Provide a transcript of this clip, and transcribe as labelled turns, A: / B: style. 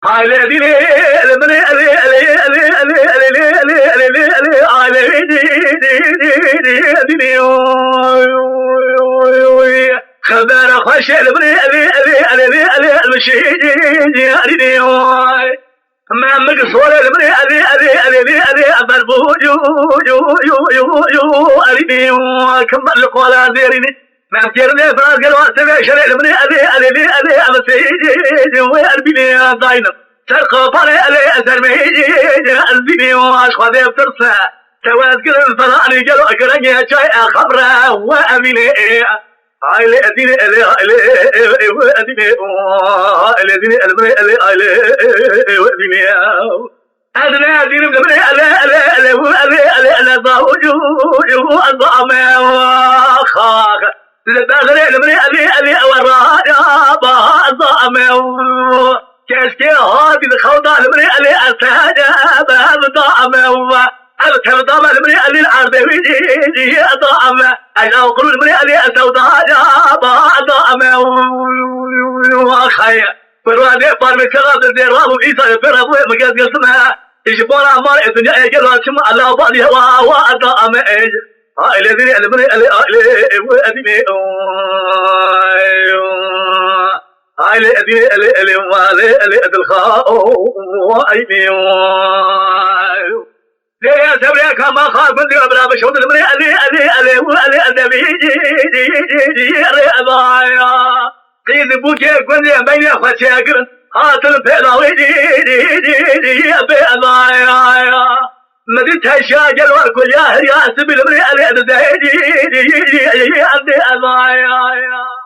A: هاي الذين خبر خوش المشي ما مقصور كمل قولا ديرني ما كيرني فراس قالوا سبع شرع لبني أمسيجي وأربيني ضاينة ترقى طالي أسر مهيجي أربيني وأشخاذ بترسى سواد قلن فضاني قالوا أكرني شاي خبره وأميني هاي الذين أدنى دين من خاخ لبغري لبري ورايا بعض كشكي هادي الخوضة لبري أساجا بعض أنا طبعا لبري العرض ويجي طعم أنا أقول لبري السوداء بعض وخير فرادي بارمي كرات الدراب وإيسا فرابو مجاز قسمها يجبون عمار الدنيا يجلوا شمع الله بعدي وأدام إيج هاي الذين هاي الذين الخاء وأيمي يا سبريا كما خاف من ذي أبرا بشود المري النبي جي أبايا قيد بوكي كوني بين خشاكر هاتل بلاوي جي أبايا مدت هالشاجر والكل يا سبيل المري النبي جي أبايا